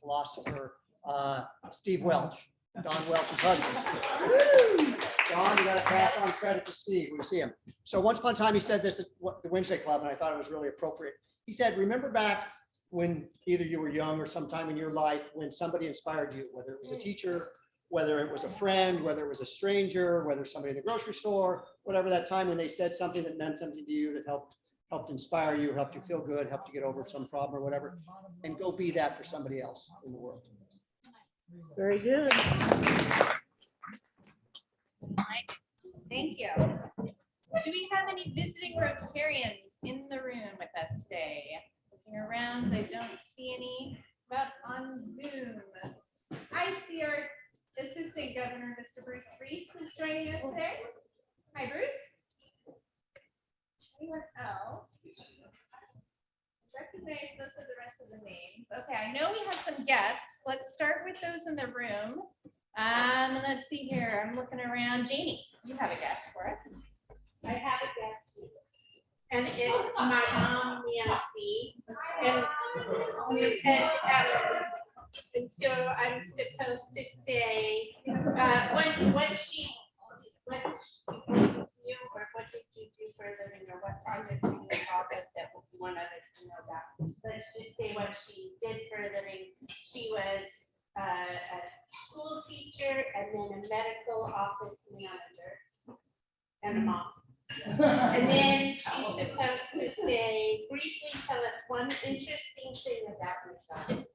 philosopher, Steve Welch, Don Welch's husband. Don, you got to pass on credit to Steve. We see him. So once upon a time, he said this at the Wednesday Club, and I thought it was really appropriate. He said, remember back when either you were young or sometime in your life when somebody inspired you, whether it was a teacher, whether it was a friend, whether it was a stranger, whether somebody in the grocery store, whatever that time when they said something that meant something to you, that helped inspire you, helped you feel good, helped you get over some problem or whatever, and go be that for somebody else in the world. Very good. Thank you. Do we have any visiting Rotarians in the room with us today? Looking around, I don't see any. But on Zoom, I see our Assistant Governor, Mr. Bruce Reese, is joining us today. Hi, Bruce. Anyone else? Recognize most of the rest of the names. Okay, I know we have some guests. Let's start with those in the room. Let's see here. I'm looking around. Jamie, you have a guest for us. I have a guest, and it's my mom, Nancy, and so I'm supposed to say, what she you or what did you do for a living, or what project you involved with that you want others to know about. Let's just say what she did for a living. She was a school teacher and then a medical office manager and a mom. And then she's supposed to say, briefly tell us one interesting thing about yourself.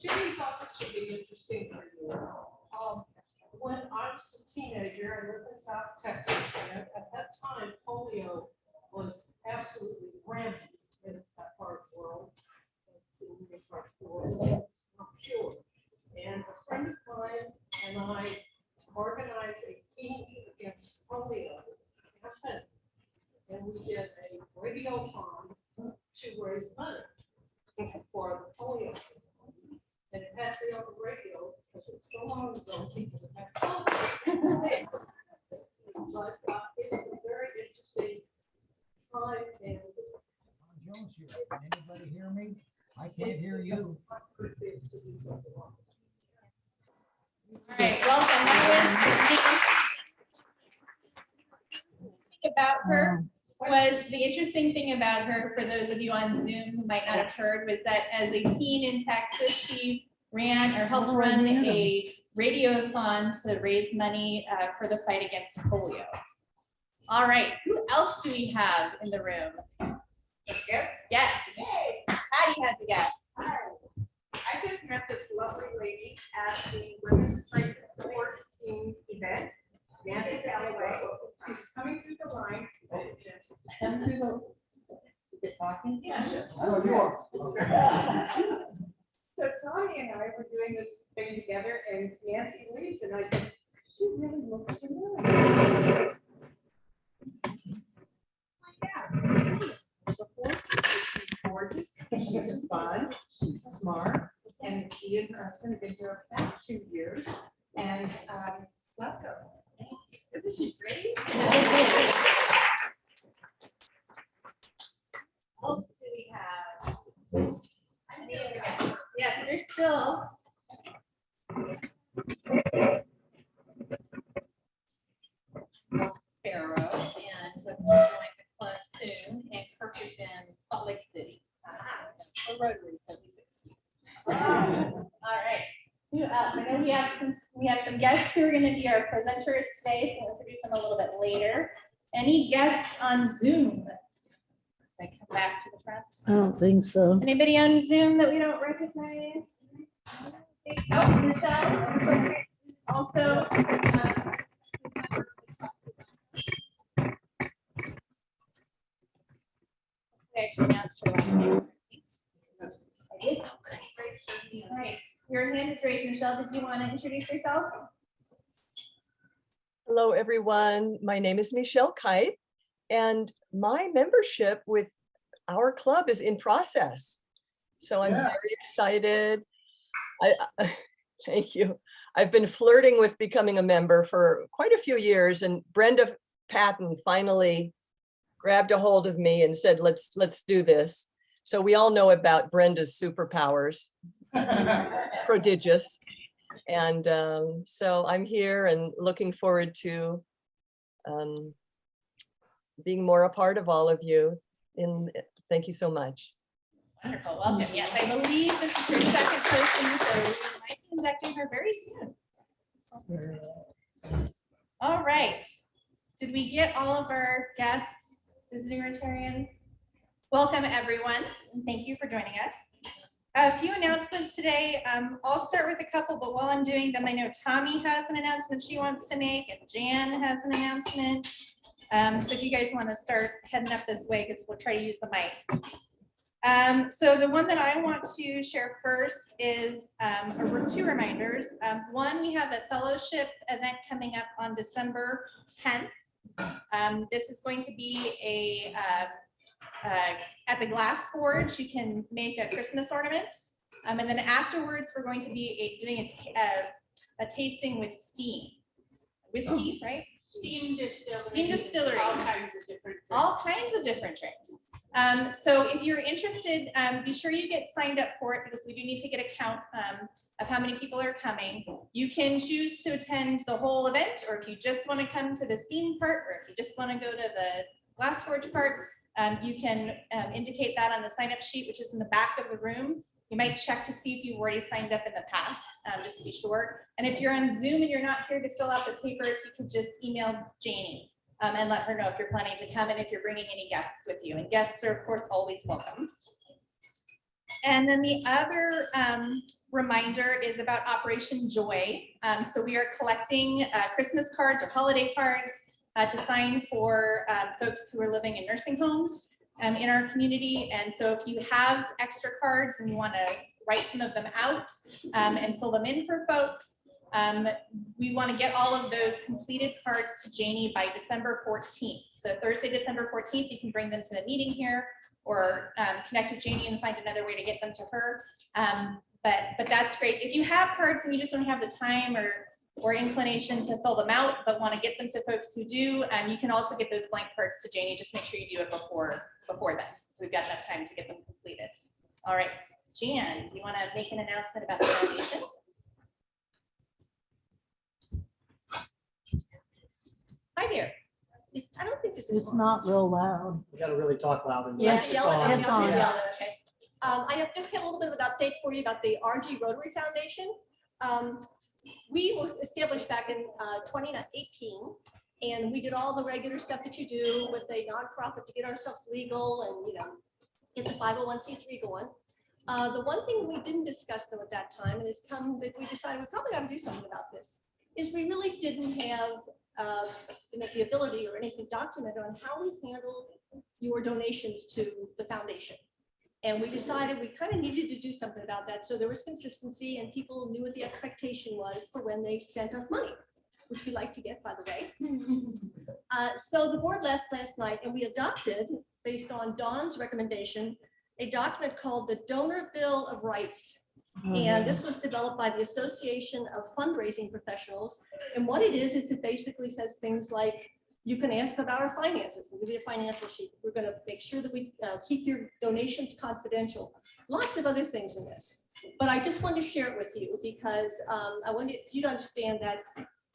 Jenny thought this would be interesting for you. When I was a teenager, I lived in South Texas, and at that time, polio was absolutely rampant in that part of the world. Not pure. And a friend of mine and I organized a team against polio. And we did a radiothon to raise money for the polio. And it had to be on the radio because it's so long ago, people have television. But it was a very interesting time. And Jones here. Can anybody hear me? I can't hear you. All right, welcome. About her was the interesting thing about her, for those of you on Zoom who might not have heard, was that as a teen in Texas, she ran or helped run a radiothon to raise money for the fight against polio. All right, who else do we have in the room? Yes. Yes. Patty has a guess. Hi. I just met this lovely lady at the Women's Crisis Support Team event, Nancy Galloway. She's coming through the line. Is it talking? Yeah. Oh, you are. So Tony and I were doing this thing together, and Nancy leaves, and I said, she really looks familiar. Yeah. She's gorgeous, she's fun, she's smart, and she and her husband have been here about 2 years. And welcome. Isn't she great? What else do we have? Yes, there's still. Sparrow, and we're going to join the club soon, and Kirk is in Salt Lake City. For Rotary, so he's excused. All right. I know we have some guests who are going to be our presenters today, so we'll introduce them a little bit later. Any guests on Zoom? I come back to the front. I don't think so. Anybody on Zoom that we don't recognize? Oh, Michelle. Also. I pronounced her last name. I did? Oh, good. All right. Your hand is raised, Michelle. Did you want to introduce yourself? Hello, everyone. My name is Michelle Kite, and my membership with our club is in process. So I'm very excited. Thank you. I've been flirting with becoming a member for quite a few years, and Brenda Patton finally grabbed a hold of me and said, let's do this. So we all know about Brenda's superpowers. prodigious. And so I'm here and looking forward to being more a part of all of you. Thank you so much. Wonderful, welcome. Yes, I believe this is her second person, so we might be inducting her very soon. All right. Did we get all of our guests, visiting Rotarians? Welcome, everyone, and thank you for joining us. A few announcements today. I'll start with a couple, but while I'm doing them, I know Tommy has an announcement she wants to make, and Jan has an announcement. So if you guys want to start heading up this way, because we'll try to use the mic. So the one that I want to share first is two reminders. One, we have a fellowship event coming up on December 10th. This is going to be at the Glass Forge. You can make a Christmas ornament. And then afterwards, we're going to be doing a tasting with steam. Whiskey, right? Steam distillery. Steam distillery. All kinds of different drinks. All kinds of different drinks. So if you're interested, be sure you get signed up for it because we do need to get a count of how many people are coming. You can choose to attend the whole event, or if you just want to come to the steam part, or if you just want to go to the Glass Forge part, you can indicate that on the sign-up sheet, which is in the back of the room. You might check to see if you've already signed up in the past, just to be sure. And if you're on Zoom and you're not here to fill out the paper, if you could just email Janie and let her know if you're planning to come and if you're bringing any guests with you. And guests are, of course, always welcome. And then the other reminder is about Operation Joy. So we are collecting Christmas cards or holiday cards to sign for folks who are living in nursing homes in our community. And so if you have extra cards and you want to write some of them out and fill them in for folks, we want to get all of those completed cards to Janie by December 14th. So Thursday, December 14th, you can bring them to the meeting here or connect with Janie and find another way to get them to her. But that's great. If you have cards and you just don't have the time or inclination to fill them out, but want to get them to folks who do, you can also get those blank cards to Janie. Just make sure you do it before then. So we've got enough time to get them completed. All right, Jan, do you want to make an announcement about the foundation? Hi there. I don't think this is. It's not real loud. We gotta really talk loud. And Yes, it's on. It's on. Okay. I have just had a little bit of an update for you about the RG Rotary Foundation. We were established back in 2018, and we did all the regular stuff that you do with a nonprofit to get ourselves legal and get the 501c3 going. The one thing we didn't discuss though at that time, and has come that we decided we probably got to do something about this, is we really didn't have the ability or anything documented on how we handle your donations to the foundation. And we decided we kind of needed to do something about that. So there was consistency and people knew what the expectation was for when they sent us money, which we like to get, by the way. So the board left last night and we adopted, based on Dawn's recommendation, a document called the Donor Bill of Rights. And this was developed by the Association of Fundraising Professionals. And what it is it basically says things like, you can ask about our finances. We'll give you a financial sheet. We're going to make sure that we keep your donations confidential. Lots of other things in this. But I just wanted to share it with you because I wanted you to understand that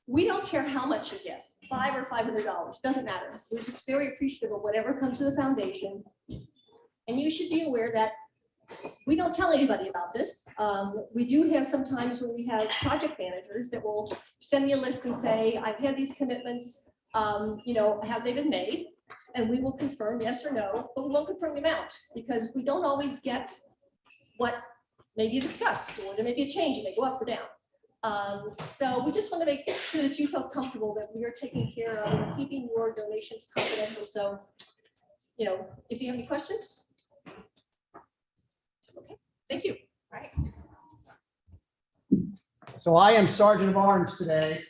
we don't care how much you get, $5 or $500, doesn't matter. We're just very appreciative of whatever comes to the foundation. And you should be aware that we don't tell anybody about this. We do have some times when we have project managers that will send me a list and say, I've had these commitments. Have they been made? And we will confirm yes or no, but we won't confirm the amount because we don't always get what may be discussed, or there may be a change, it may go up or down. So we just want to make sure that you feel comfortable that we are taking care of and keeping your donations confidential. So, if you have any questions. Okay, thank you. All right. So I am Sergeant of Arms today.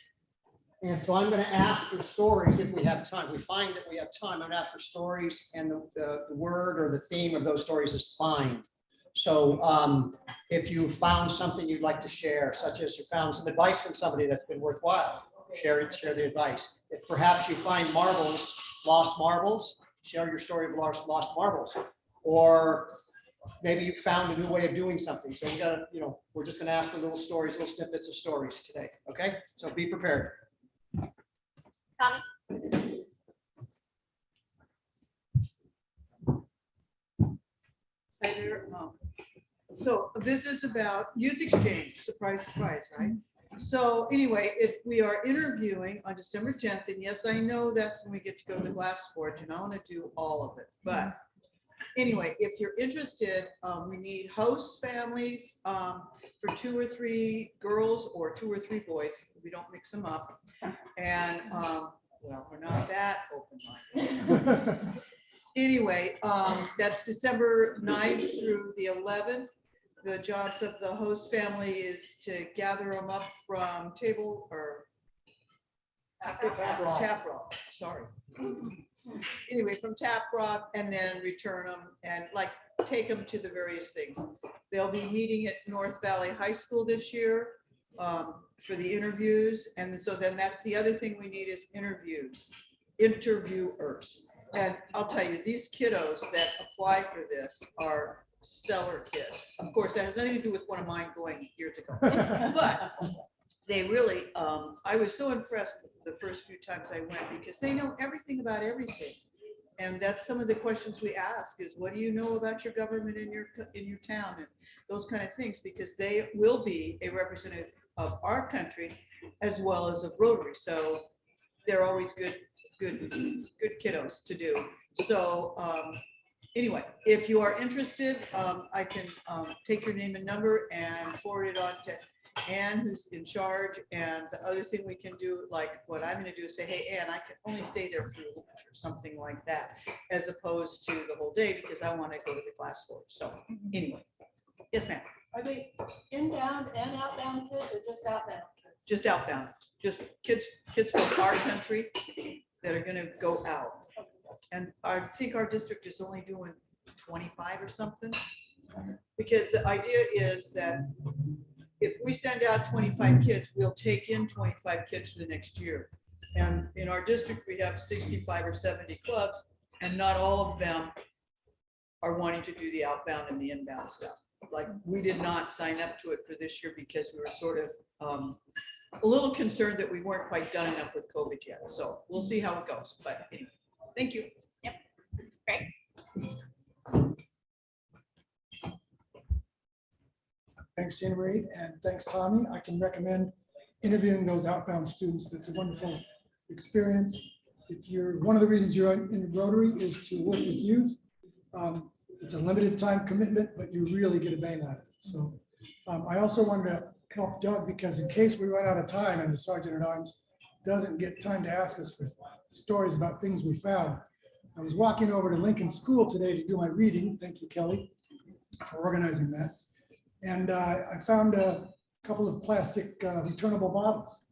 And so I'm going to ask for stories if we have time. We find that we have time. I'm going to ask for stories, and the word or the theme of those stories is find. So if you found something you'd like to share, such as you found some advice from somebody that's been worthwhile, share the advice. If perhaps you find lost marbles, share your story of lost marbles. Or maybe you found a new way of doing something. So we gotta, we're just gonna ask for little stories, little snippets of stories today. Okay, so be prepared. Tommy? Hi there. So this is about youth exchange, surprise, surprise, right? So anyway, we are interviewing on December 10th, and yes, I know that's when we get to go to the Glass Forge, and I want to do all of it. But anyway, if you're interested, we need host families for 2 or 3 girls or 2 or 3 boys. We don't mix them up. And well, we're not that open-minded. Anyway, that's December 9th through the 11th. The jobs of the host family is to gather them up from table or tap rock, sorry. Anyway, from tap rock, and then return them and like take them to the various things. They'll be meeting at North Valley High School this year for the interviews. And so then that's the other thing we need is interviewers. And I'll tell you, these kiddos that apply for this are stellar kids. Of course, that has nothing to do with one of mine going years ago, but they really, I was so impressed the first few times I went because they know everything about everything. And that's some of the questions we ask is, what do you know about your government in your town and those kind of things, because they will be a representative of our country as well as of Rotary. So they're always good kiddos to do. So anyway, if you are interested, I can take your name and number and forward it on to Ann, who's in charge. And the other thing we can do, like what I'm going to do is say, hey, Ann, I can only stay there for lunch or something like that, as opposed to the whole day because I want to go to the Glass Forge. So anyway, yes, ma'am. Are they inbound and outbound kids or just outbound? Just outbound, just kids from our country that are going to go out. And I think our district is only doing 25 or something, because the idea is that if we send out 25 kids, we'll take in 25 kids for the next year. And in our district, we have 65 or 70 clubs, and not all of them are wanting to do the outbound and the inbound stuff. Like, we did not sign up to it for this year because we were sort of a little concerned that we weren't quite done enough with COVID yet. So we'll see how it goes. But anyway, thank you. Yep. Great. Thanks, Jane Marie, and thanks, Tommy. I can recommend interviewing those outbound students. That's a wonderful experience. If you're, one of the reasons you're in Rotary is to work with youth. It's a limited time commitment, but you really get a bang out of it. So I also wanted to help Doug, because in case we run out of time and the Sergeant at Arms doesn't get time to ask us for stories about things we found. I was walking over to Lincoln School today to do my reading. Thank you, Kelly, for organizing that. And I found a couple of plastic returnable bottles.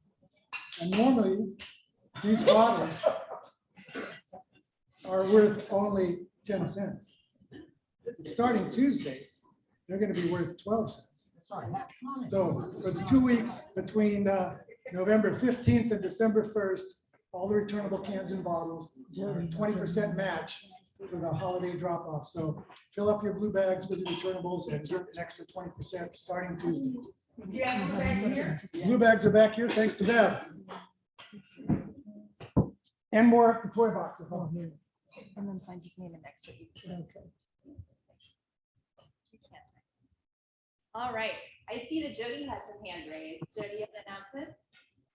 And normally these bottles are worth only 10 cents. Starting Tuesday, they're going to be worth 12 cents. So for the 2 weeks between November 15th and December 1st, all the returnable cans and bottles are 20% match for the holiday drop off. So fill up your blue bags with your returnables and get an extra 20% starting Tuesday. Blue bags are back here, thanks to Bev. And more at the toy box. And then find his name in next week. Okay. All right. I see that Jody has her hand raised. Jody, you have an announcement?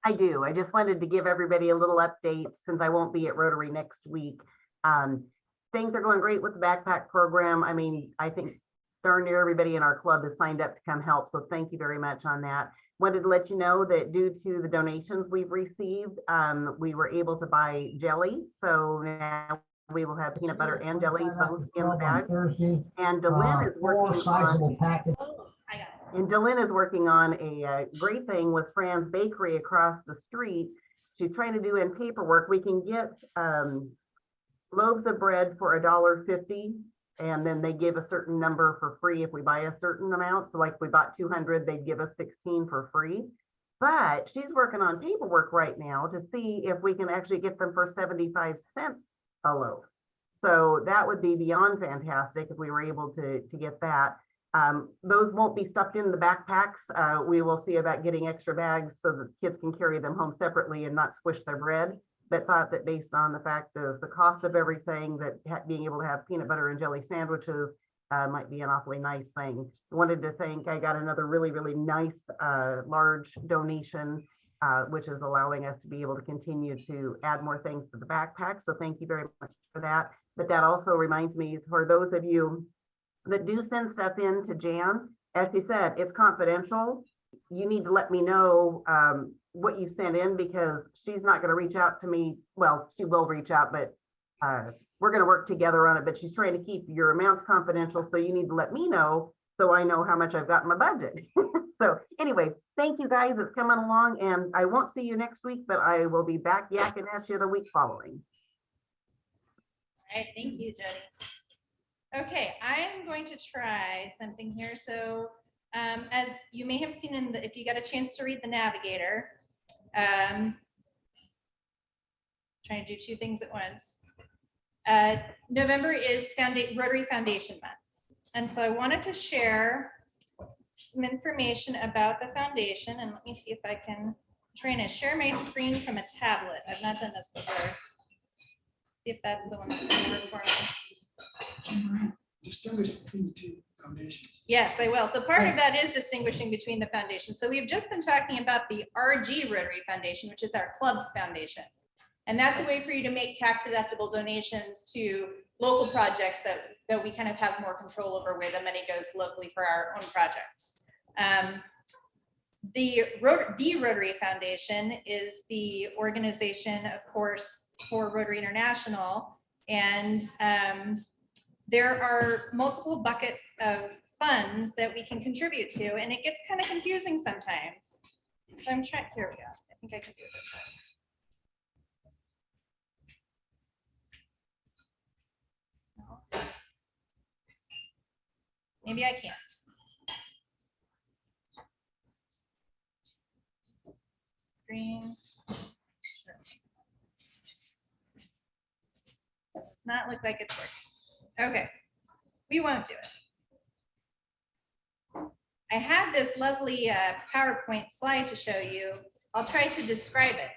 I do. I just wanted to give everybody a little update since I won't be at Rotary next week. Things are going great with the backpack program. I mean, I think darn near everybody in our club has signed up to come help. So thank you very much on that. Wanted to let you know that due to the donations we've received, we were able to buy jelly. So now we will have peanut butter and jelly both in the bag. And Delynn is working on packets. And Delynn is working on a great thing with Fran's Bakery across the street. She's trying to do in paperwork. We can get loaves of bread for $1.50, and then they give a certain number for free if we buy a certain amount. So like if we bought 200, they'd give us 16 for free. But she's working on paperwork right now to see if we can actually get them for 75 cents a loaf. So that would be beyond fantastic if we were able to get that. Those won't be stuffed in the backpacks. We will see about getting extra bags so that kids can carry them home separately and not squish their bread. But thought that based on the fact of the cost of everything, that being able to have peanut butter and jelly sandwiches might be an awfully nice thing. Wanted to thank, I got another really, really nice large donation, which is allowing us to be able to continue to add more things to the backpack. So thank you very much for that. But that also reminds me, for those of you that do send stuff in to Jan, as she said, it's confidential. You need to let me know what you sent in, because she's not going to reach out to me. Well, she will reach out, but we're going to work together on it. But she's trying to keep your amounts confidential. So you need to let me know so I know how much I've got in my budget. So anyway, thank you guys. It's coming along, and I won't see you next week, but I will be back yakking at you the week following. All right, thank you, Jody. Okay, I am going to try something here. So as you may have seen in the, if you got a chance to read the Navigator, trying to do two things at once. November is Rotary Foundation Month. And so I wanted to share some information about the foundation, and let me see if I can try to share my screen from a tablet. I've not done this before. See if that's the one that's going to work for me. Distinguish between the two foundations. Yes, I will. So part of that is distinguishing between the foundations. So we've just been talking about the RG Rotary Foundation, which is our club's foundation. And that's a way for you to make tax deductible donations to local projects that we kind of have more control over, where the money goes locally for our own projects. The Rotary Foundation is the organization, of course, for Rotary International. And there are multiple buckets of funds that we can contribute to, and it gets kind of confusing sometimes. So I'm trying, here we go. I think I can do this one. No. Maybe I can't. Screen. Does not look like it's working. Okay, we won't do it. I had this lovely PowerPoint slide to show you. I'll try to describe it.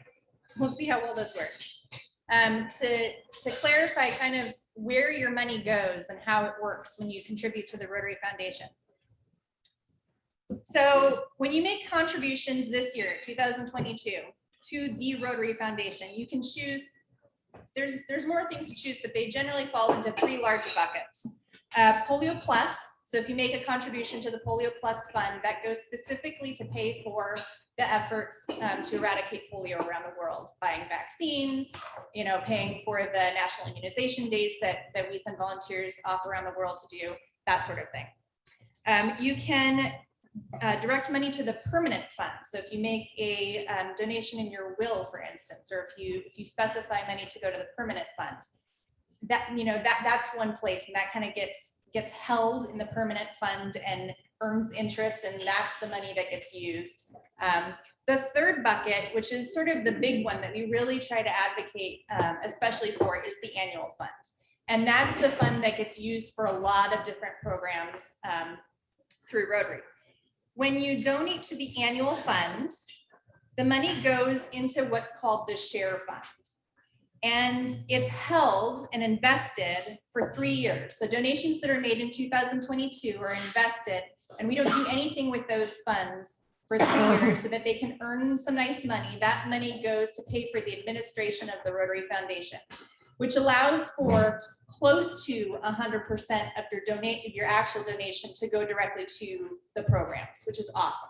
We'll see how well this works. To clarify kind of where your money goes and how it works when you contribute to the Rotary Foundation. So when you make contributions this year, 2022, to the Rotary Foundation, you can choose, there's more things to choose, but they generally fall into three large buckets. Polio Plus, so if you make a contribution to the Polio Plus Fund, that goes specifically to pay for the efforts to eradicate polio around the world, buying vaccines, paying for the national immunization days that we send volunteers off around the world to do, that sort of thing. You can direct money to the permanent fund. So if you make a donation in your will, for instance, or if you specify money to go to the permanent fund, that's one place, and that kind of gets held in the permanent fund and earns interest, and that's the money that gets used. The third bucket, which is sort of the big one that we really try to advocate, especially for, is the annual fund. And that's the fund that gets used for a lot of different programs through Rotary. When you donate to the annual fund, the money goes into what's called the share fund. And it's held and invested for 3 years. So donations that are made in 2022 are invested, and we don't do anything with those funds for 3 years so that they can earn some nice money. That money goes to pay for the administration of the Rotary Foundation, which allows for close to 100% of your actual donation to go directly to the programs, which is awesome.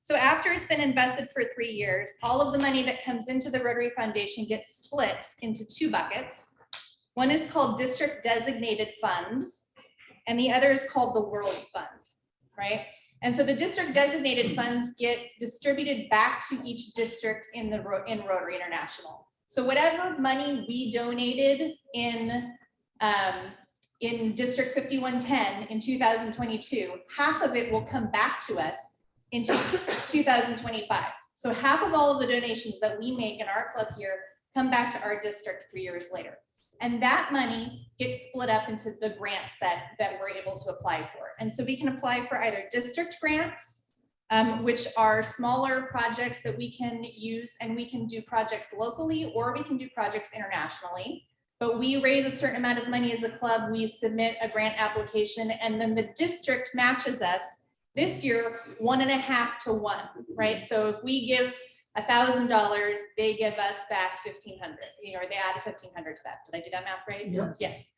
So after it's been invested for 3 years, all of the money that comes into the Rotary Foundation gets split into two buckets. One is called District Designated Funds, and the other is called the World Fund, right? And so the District Designated Funds get distributed back to each district in Rotary International. So whatever money we donated in District 5110 in 2022, half of it will come back to us in 2025. So half of all of the donations that we make in our club here come back to our district 3 years later. And that money gets split up into the grants that we're able to apply for. And so we can apply for either district grants, which are smaller projects that we can use, and we can do projects locally, or we can do projects internationally. But we raise a certain amount of money as a club, we submit a grant application, and then the district matches us this year 1.5 to 1, right? So if we give $1,000, they give us back 1,500, or they add 1,500 to that. Did I do that math right? Yes. Yes.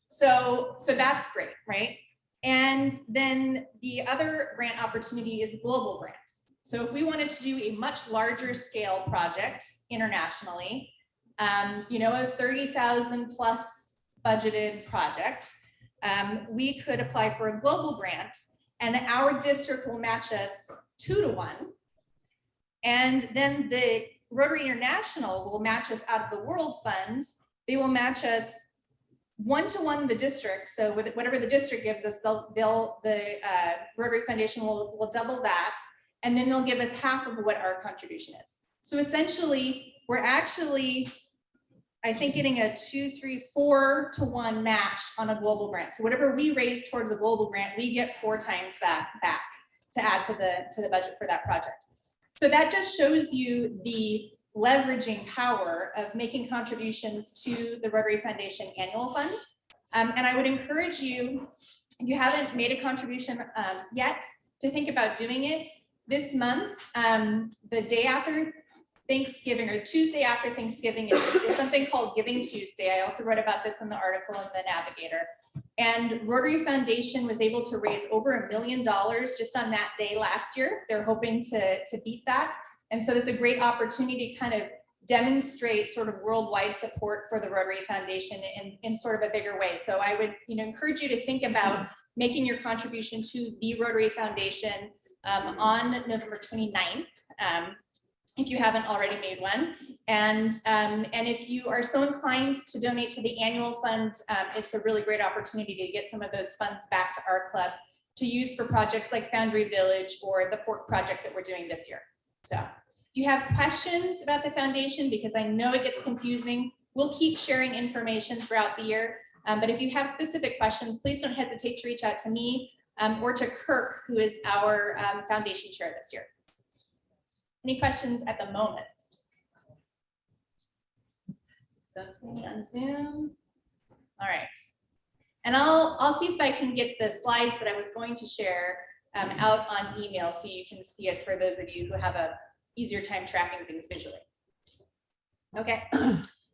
So that's great, right? And then the other grant opportunity is global grants. So if we wanted to do a much larger scale project internationally, a 30,000 plus budgeted project, we could apply for a global grant, and our district will match us 2 to 1. And then the Rotary International will match us out of the World Fund. They will match us 1 to 1 the district. So with whatever the district gives us, the Rotary Foundation will double that, and then they'll give us half of what our contribution is. So essentially, we're actually, I think, getting a 2, 3, 4 to 1 match on a global grant. So whatever we raise towards a global grant, we get 4 times that back to add to the budget for that project. So that just shows you the leveraging power of making contributions to the Rotary Foundation Annual Fund. And I would encourage you, if you haven't made a contribution yet, to think about doing it this month. The day after Thanksgiving, or Tuesday after Thanksgiving, is something called Giving Tuesday. I also wrote about this in the article in the Navigator. And Rotary Foundation was able to raise over $1 million just on that day last year. They're hoping to beat that. And so it's a great opportunity to kind of demonstrate sort of worldwide support for the Rotary Foundation in sort of a bigger way. So I would encourage you to think about making your contribution to the Rotary Foundation on November 29th. If you haven't already made one. And if you are so inclined to donate to the annual fund, it's a really great opportunity to get some of those funds back to our club to use for projects like Foundry Village or the Fork project that we're doing this year. So if you have questions about the foundation, because I know it gets confusing, we'll keep sharing information throughout the year. But if you have specific questions, please don't hesitate to reach out to me or to Kirk, who is our foundation chair this year. Any questions at the moment? Don't see me on Zoom. All right. And I'll see if I can get the slides that I was going to share out on email so you can see it for those of you who have a easier time tracking things visually. Okay.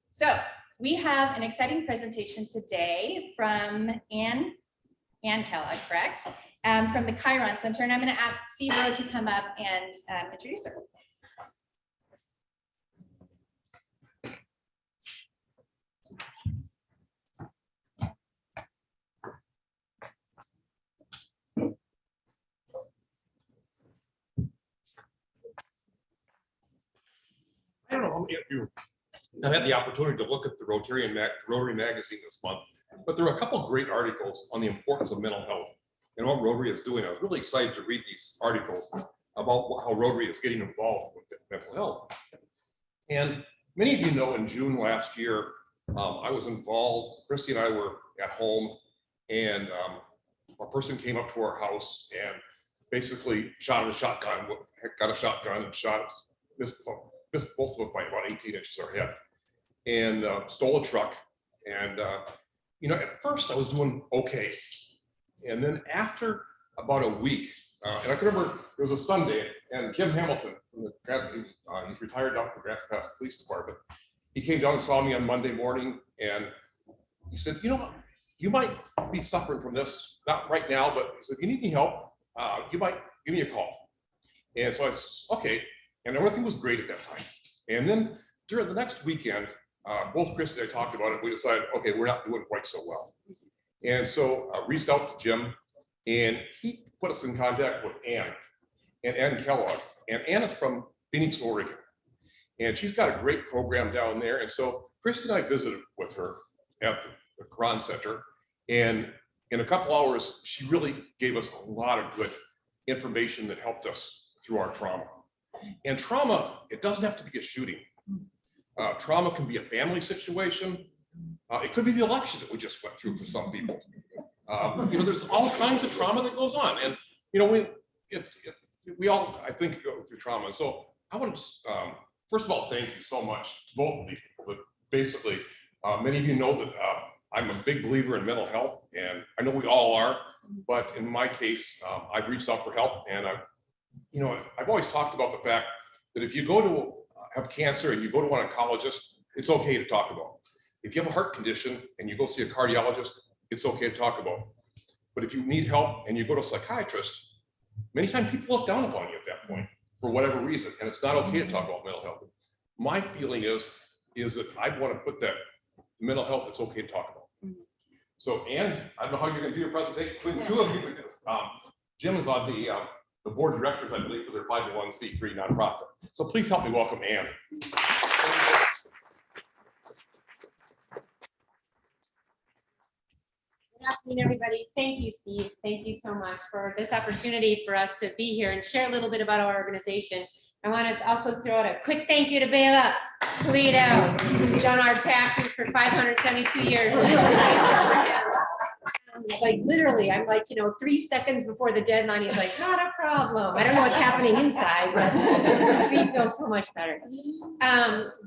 So we have an exciting presentation today from Ann Kellogg, correct? From the Chiron Center. And I'm going to ask Steve Rowe to come up and introduce her. I don't know how many of you have had the opportunity to look at the Rotary magazine this month, but there are a couple of great articles on the importance of mental health and what Rotary is doing. I was really excited to read these articles about how Rotary is getting involved with mental health. And many of you know, in June last year, I was involved. Christy and I were at home, and a person came up to our house and basically got a shotgun and shot us. Missed both of us by about 18 inches our head, and stole a truck. And at first I was doing okay, and then after about a week, and I can remember it was a Sunday, and Jim Hamilton, he's retired now from the Grants Pass Police Department. He came down and saw me on Monday morning, and he said, you might be suffering from this, not right now, but he said, if you need any help, you might give me a call. And so I said, okay. And everything was great at that time. And then during the next weekend, both Chris and I talked about it. We decided, okay, we're not doing quite so well. And so I reached out to Jim, and he put us in contact with Ann Kellogg. And Ann is from Phoenix, Oregon. And she's got a great program down there. And so Chris and I visited with her at the Chiron Center. And in a couple hours, she really gave us a lot of good information that helped us through our trauma. And trauma, it doesn't have to be a shooting. Trauma can be a family situation. It could be the election that we just went through for some people. There's all kinds of trauma that goes on, and we all, I think, go through trauma. So I want to first of all, thank you so much to both of you. But basically, many of you know that I'm a big believer in mental health, and I know we all are. But in my case, I've reached out for help, and I've always talked about the fact that if you go to have cancer and you go to an oncologist, it's okay to talk about. If you have a heart condition and you go see a cardiologist, it's okay to talk about. But if you need help and you go to a psychiatrist, many times people look down upon you at that point for whatever reason, and it's not okay to talk about mental health. My feeling is that I want to put that mental health, it's okay to talk about. So, Ann, I don't know how you're going to do your presentation between the two of you. Jim is on the board of directors, I believe, for their 501c3 nonprofit. So please help me welcome Ann. Good afternoon, everybody. Thank you, Steve. Thank you so much for this opportunity for us to be here and share a little bit about our organization. I want to also throw out a quick thank you to Bela Toledo, who's done our taxes for 572 years. Like literally, I'm like, 3 seconds before the deadline, he's like, not a problem. I don't know what's happening inside, but it makes me feel so much better.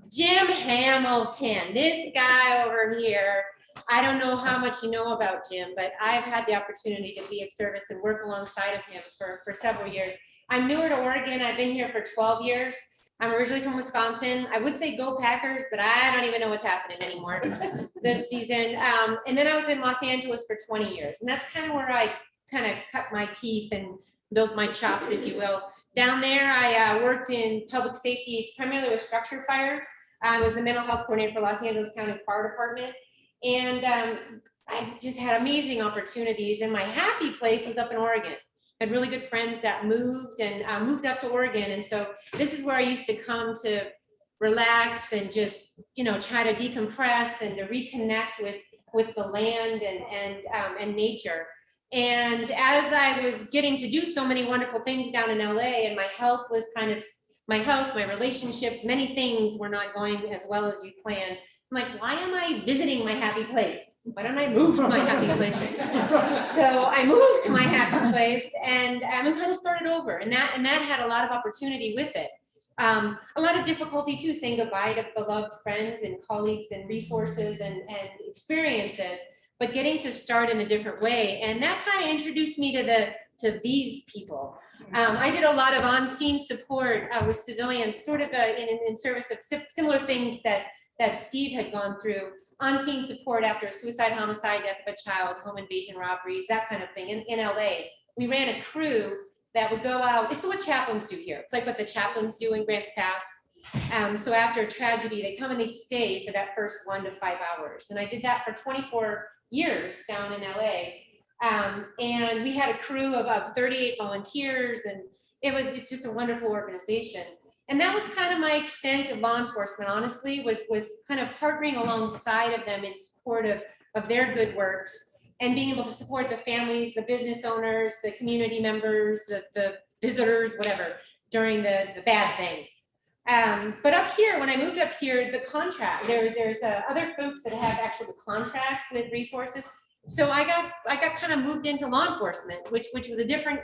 Jim Hamilton, this guy over here, I don't know how much you know about Jim, but I've had the opportunity to be of service and work alongside of him for several years. I'm newer to Oregon. I've been here for 12 years. I'm originally from Wisconsin. I would say go Packers, but I don't even know what's happening anymore this season. And then I was in Los Angeles for 20 years. And that's kind of where I kind of cut my teeth and built my chops, if you will. Down there, I worked in public safety, primarily with structure fire. I was the mental health coordinator for Los Angeles County Fire Department. And I just had amazing opportunities. And my happy place was up in Oregon. I had really good friends that moved and moved up to Oregon. And so this is where I used to come to relax and just, try to decompress and to reconnect with the land and nature. And as I was getting to do so many wonderful things down in LA, and my health, my relationships, many things were not going as well as you planned. I'm like, why am I visiting my happy place? Why don't I move to my happy place? So I moved to my happy place and I kind of started over, and that had a lot of opportunity with it. A lot of difficulty too, saying goodbye to beloved friends and colleagues and resources and experiences, but getting to start in a different way. And that kind of introduced me to these people. I did a lot of on-scene support with civilians, sort of in service of similar things that Steve had gone through. On-scene support after a suicide, homicide, death of a child, home invasion, robberies, that kind of thing in LA. We ran a crew that would go out. It's what chaplains do here. It's like what the chaplains do in Grants Pass. So after a tragedy, they come and they stay for that first 1 to 5 hours. And I did that for 24 years down in LA. And we had a crew of about 38 volunteers, and it's just a wonderful organization. And that was kind of my extent of law enforcement, honestly, was kind of partnering alongside of them in support of their good works and being able to support the families, the business owners, the community members, the visitors, whatever, during the bad thing. But up here, when I moved up here, the contract, there's other folks that have actual contracts with resources. So I got kind of moved into law enforcement, which was a different,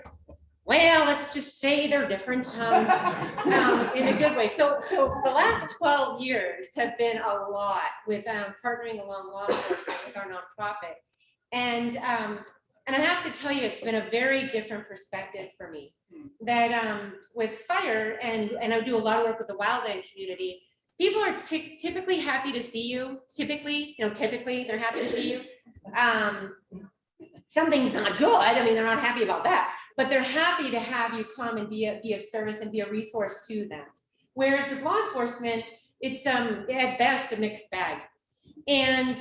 well, let's just say they're different in a good way. So the last 12 years have been a lot with partnering along law enforcement with our nonprofit. And I have to tell you, it's been a very different perspective for me. That with fire, and I do a lot of work with the wildland community, people are typically happy to see you. Typically they're happy to see you. Something's not good. I mean, they're not happy about that, but they're happy to have you come and be of service and be a resource to them. Whereas with law enforcement, it's at best a mixed bag. And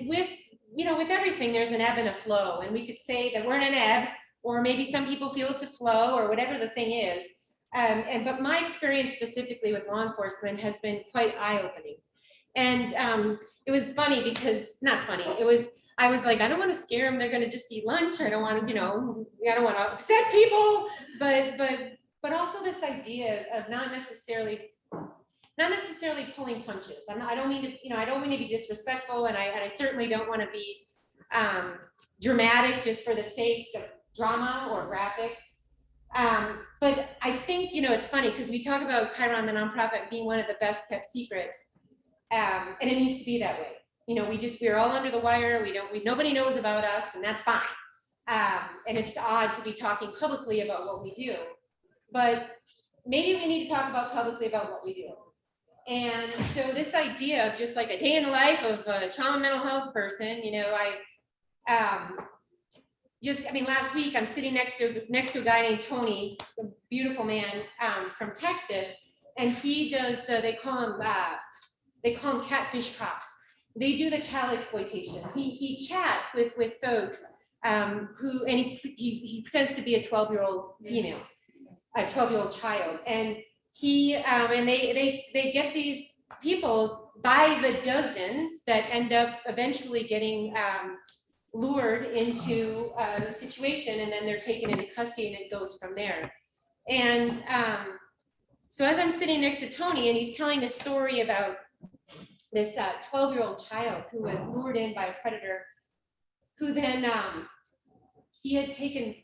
with everything, there's an ebb and a flow, and we could say that we're in an ebb, or maybe some people feel it's a flow, or whatever the thing is. But my experience specifically with law enforcement has been quite eye-opening. And it was funny because, not funny, I was like, I don't want to scare them. They're going to just eat lunch. I don't want to, I don't want to upset people. But also this idea of not necessarily not necessarily pulling punches. I don't mean to, I don't mean to be disrespectful, and I certainly don't want to be dramatic just for the sake of drama or graphic. But I think, it's funny because we talk about Chiron, the nonprofit, being one of the best kept secrets. And it needs to be that way. We're all under the wire. Nobody knows about us, and that's fine. And it's odd to be talking publicly about what we do, but maybe we need to talk about publicly about what we do. And so this idea of just like a day in the life of a trauma mental health person, last week I'm sitting next to a guy named Tony, a beautiful man from Texas, and he does they call him catfish cops. They do the child exploitation. He chats with folks he pretends to be a 12-year-old female, a 12-year-old child, and they get these people by the dozens that end up eventually getting lured into a situation, and then they're taken into custody, and it goes from there. And so as I'm sitting next to Tony, and he's telling the story about this 12-year-old child who was lured in by a predator, who then he had taken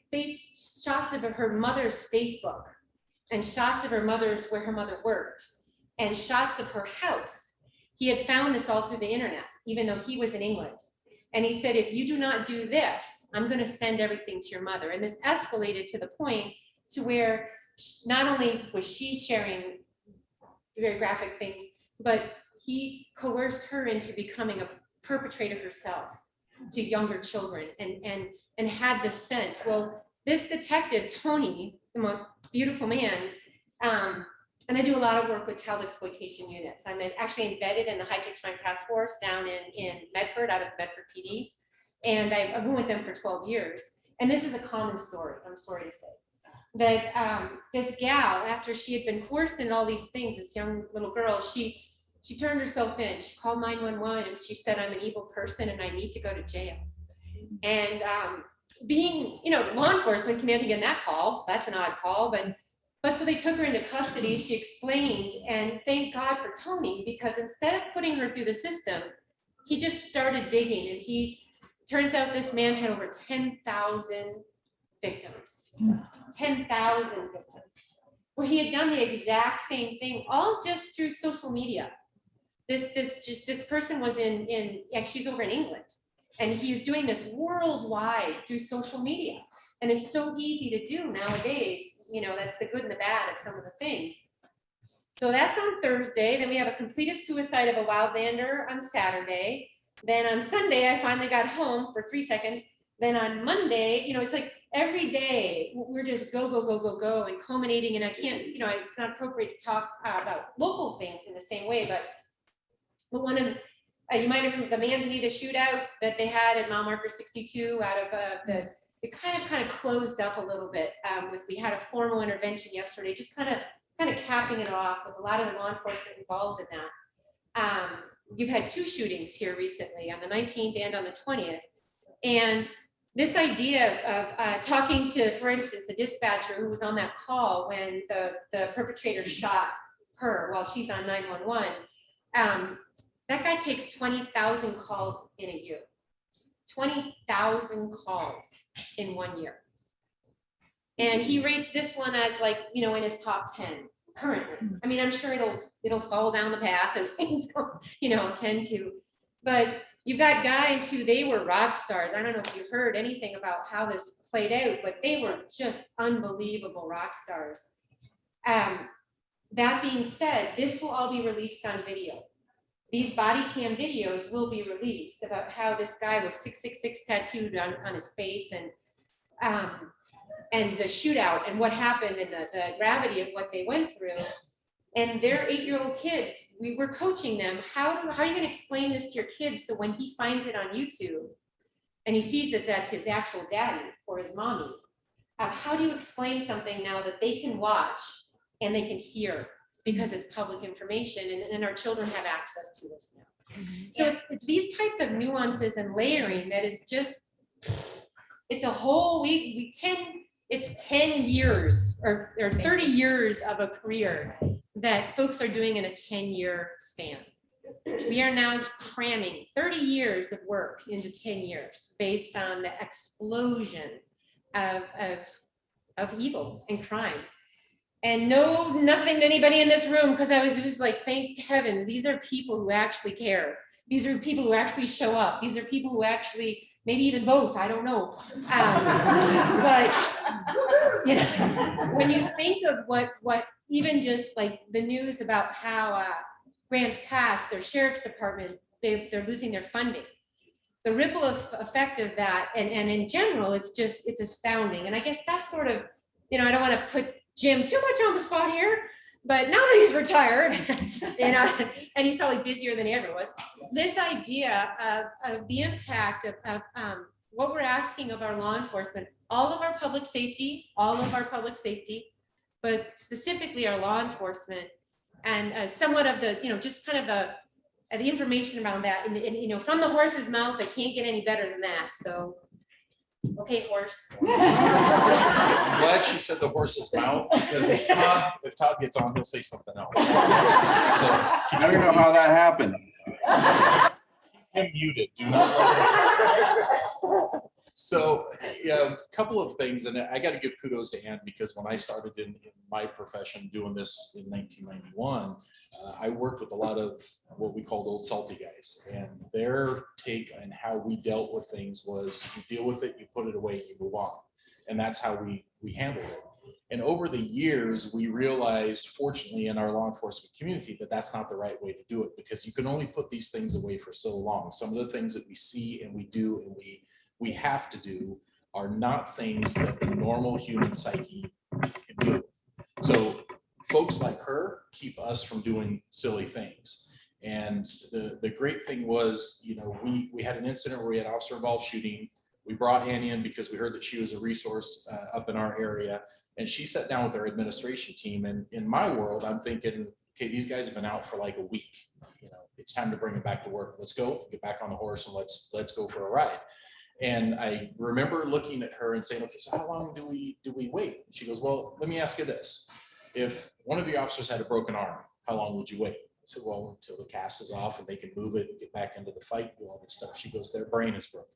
shots of her mother's Facebook, and shots of her mother's where her mother worked, and shots of her house. He had found this all through the internet, even though he was in England. And he said, if you do not do this, I'm going to send everything to your mother. And this escalated to the point to where not only was she sharing very graphic things, but he coerced her into becoming a perpetrator herself to younger children, and had this sense. Well, this detective, Tony, the most beautiful man, and I do a lot of work with child exploitation units. I'm actually embedded in the High Tech Crime Task Force down in Medford, out of Medford PD. And I've been with them for 12 years. And this is a common story, I'm sorry to say. That this gal, after she had been coerced into all these things, this young little girl, she turned herself in. She called 911 and she said, I'm an evil person and I need to go to jail. And being, law enforcement can get that call. That's an odd call, but so they took her into custody. She explained, and thank God for Tony, because instead of putting her through the system, he just started digging, and turns out this man had over 10,000 victims, 10,000 victims, where he had done the exact same thing, all just through social media. This person was she's over in England, and he was doing this worldwide through social media. And it's so easy to do nowadays. That's the good and the bad of some of the things. So that's on Thursday. Then we have a completed suicide of a wildlander on Saturday. Then on Sunday, I finally got home for 3 seconds. Then on Monday, it's like every day we're just go, and culminating. And I can't, it's not appropriate to talk about local things in the same way, but one of you might have the Manzanita shootout that they had at mile marker 62 out of it kind of closed up a little bit. We had a formal intervention yesterday, just kind of capping it off with a lot of the law enforcement involved in that. You've had 2 shootings here recently, on the 19th and on the 20th. And this idea of talking to, for instance, the dispatcher who was on that call when the perpetrator shot her while she's on 911, that guy takes 20,000 calls in a year. 20,000 calls in 1 year. And he rates this one as in his top 10 currently. I mean, I'm sure it'll fall down the path as things go, tend to. But you've got guys who they were rock stars. I don't know if you heard anything about how this played out, but they were just unbelievable rock stars. That being said, this will all be released on video. These body cam videos will be released about how this guy was 666 tattooed on his face, and the shootout and what happened, and the gravity of what they went through. And they're 8-year-old kids. We were coaching them. How are you going to explain this to your kids so when he finds it on YouTube and he sees that that's his actual daddy or his mommy, how do you explain something now that they can watch and they can hear? Because it's public information, and our children have access to this now. So it's these types of nuances and layering that is just, it's a whole it's 10 years or 30 years of a career that folks are doing in a 10-year span. We are now cramming 30 years of work into 10 years based on the explosion of evil and crime. And nothing to anybody in this room, because I was just like, thank heaven, these are people who actually care. These are people who actually show up. These are people who actually maybe even vote, I don't know. But you know, when you think of what even just like the news about how Grants Pass, their sheriff's department, they're losing their funding. The ripple effect of that, and in general, it's astounding. And I guess that's sort of, I don't want to put Jim too much on the spot here, but now that he's retired, and he's probably busier than he ever was, this idea of the impact of what we're asking of our law enforcement, all of our public safety, but specifically our law enforcement, and somewhat of the, just kind of the information around that, and from the horse's mouth, it can't get any better than that. So, okay, horse. I'm glad she said the horse's mouth, because if Todd gets on, he'll say something else. So, I don't know how that happened. Keep him muted. Do not let him. So, yeah, a couple of things, and I got to give kudos to Ann, because when I started in my profession doing this in 1991, I worked with a lot of what we called old salty guys, and their take on how we dealt with things was you deal with it, you put it away, you move on, and that's how we handled it. And over the years, we realized, fortunately, in our law enforcement community, that that's not the right way to do it, because you can only put these things away for so long. Some of the things that we see and we do and we have to do are not things that the normal human psyche can deal with. So folks like her keep us from doing silly things. And the great thing was, we had an incident where we had officer involved shooting. We brought Annie in because we heard that she was a resource up in our area. And she sat down with our administration team. And in my world, I'm thinking, okay, these guys have been out for like a week. It's time to bring them back to work. Let's go, get back on the horse, and let's go for a ride. And I remember looking at her and saying, okay, so how long do we wait? She goes, well, let me ask you this. If one of your officers had a broken arm, how long would you wait? I said, well, until the cast is off and they can move it and get back into the fight, do all this stuff. She goes, their brain is broken.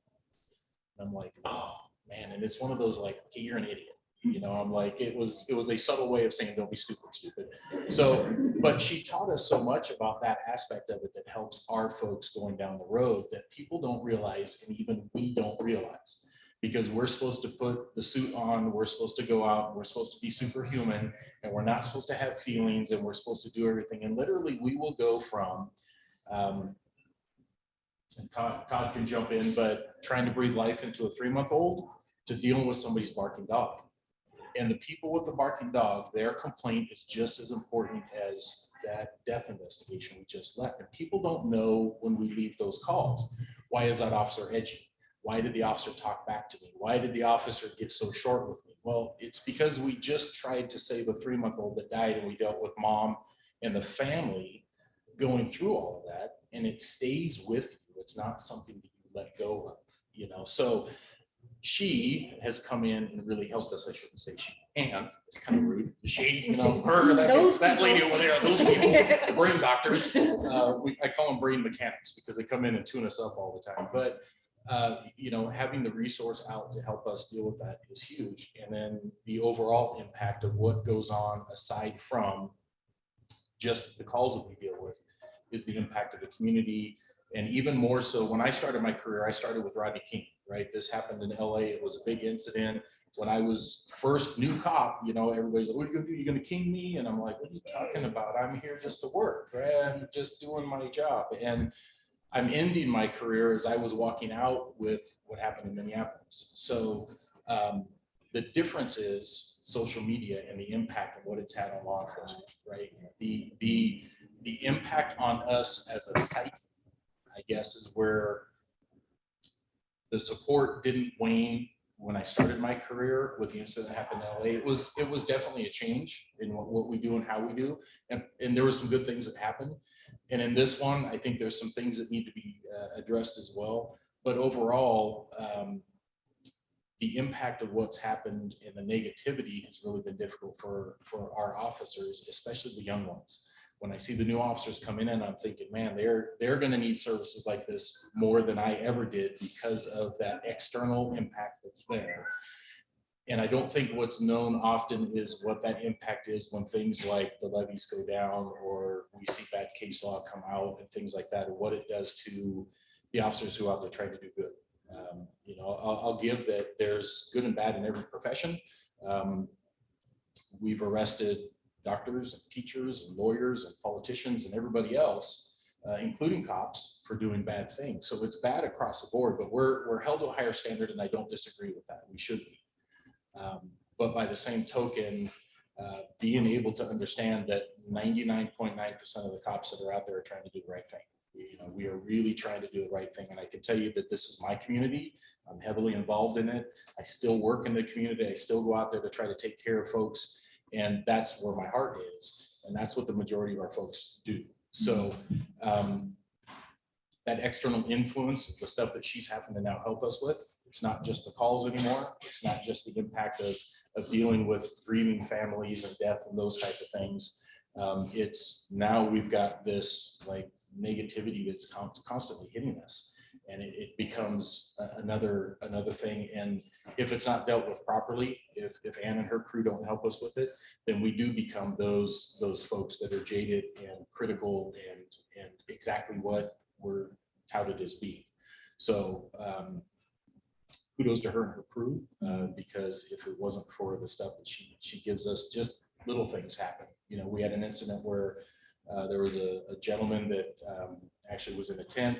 And I'm like, oh man. And it's one of those like, okay, you're an idiot. I'm like, it was a subtle way of saying, don't be stupid. So, but she taught us so much about that aspect of it that helps our folks going down the road that people don't realize, and even we don't realize, because we're supposed to put the suit on, we're supposed to go out, we're supposed to be superhuman, and we're not supposed to have feelings, and we're supposed to do everything. And literally we will go from, and Todd can jump in, but trying to breathe life into a 3-month-old to dealing with somebody's barking dog. And the people with the barking dog, their complaint is just as important as that death investigation we just left. And people don't know when we leave those calls. Why is that officer edgy? Why did the officer talk back to me? Why did the officer get so short with me? Well, it's because we just tried to save a 3-month-old that died, and we dealt with mom and the family going through all of that, and it stays with you. It's not something that you let go of, So she has come in and really helped us. I shouldn't say she, and it's kind of rude. She, her, that lady over there, those people, the brain doctors. I call them brain mechanics because they come in and tune us up all the time. But having the resource out to help us deal with that is huge. And then the overall impact of what goes on aside from just the calls that we deal with is the impact of the community. And even more so, when I started my career, I started with Rodney King, right? This happened in LA. It was a big incident. When I was first new cop, everybody's like, what are you gonna do? You're gonna king me? And I'm like, what are you talking about? I'm here just to work, right? I'm just doing my job. And I'm ending my career as I was walking out with what happened in Minneapolis. So the difference is social media and the impact of what it's had on law enforcement, right? The impact on us as a psyche, I guess, is where the support didn't wane when I started my career with the incident that happened in LA. It was definitely a change in what we do and how we do. And there were some good things that happened. And in this one, I think there's some things that need to be addressed as well. But overall, the impact of what's happened and the negativity has really been difficult for our officers, especially the young ones. When I see the new officers come in, and I'm thinking, man, they're going to need services like this more than I ever did because of that external impact that's there. And I don't think what's known often is what that impact is when things like the levies go down, or we see bad case law come out and things like that, or what it does to the officers who are out there trying to do good. You know, I'll give that there's good and bad in every profession. We've arrested doctors and teachers and lawyers and politicians and everybody else, including cops, for doing bad things. So it's bad across the board, but we're held to a higher standard, and I don't disagree with that. We should be. But by the same token, being able to understand that 99.9% of the cops that are out there are trying to do the right thing. You know, we are really trying to do the right thing. And I can tell you that this is my community. I'm heavily involved in it. I still work in the community. I still go out there to try to take care of folks. And that's where my heart is. And that's what the majority of our folks do. So that external influence is the stuff that she's having to now help us with. It's not just the calls anymore. It's not just the impact of dealing with grieving families and death and those type of things. It's now we've got this like negativity that's constantly hitting us, and it becomes another thing. And if it's not dealt with properly, if Ann and her crew don't help us with it, then we do become those folks that are jaded and critical and exactly what we're touted as being. So kudos to her and her crew, because if it wasn't for the stuff that she gives us, just little things happen. You know, we had an incident where there was a gentleman that actually was in a tent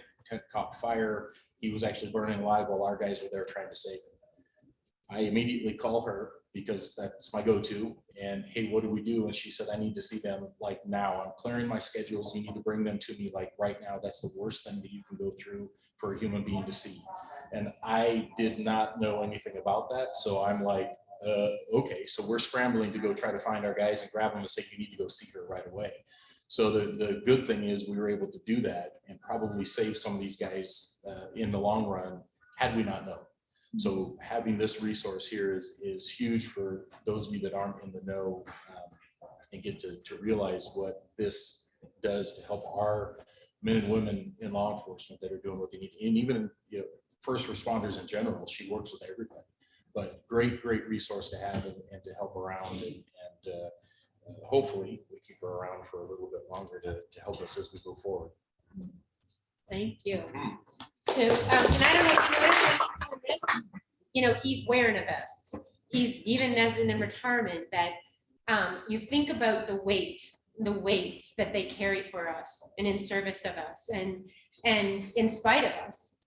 caught fire. He was actually burning alive while our guys were there trying to save him. I immediately called her because that's my go-to, and hey, what do we do? And she said, I need to see them like now. I'm clearing my schedules. You need to bring them to me like right now. That's the worst thing that you can go through for a human being to see. And I did not know anything about that. So I'm like, okay, so we're scrambling to go try to find our guys and grab them and say, you need to go see her right away. So the good thing is we were able to do that and probably save some of these guys in the long run had we not known. So having this resource here is huge for those of you that aren't in the know, and get to realize what this does to help our men and women in law enforcement that are doing what they need. And even, you know, first responders in general, she works with everybody. But great resource to have and to help around, and hopefully we keep her around for a little bit longer to help us as we go forward. Thank you. So, and I don't know if you noticed this, you know, he's wearing a vest. He's even as in retirement that you think about the weight that they carry for us and in service of us and in spite of us.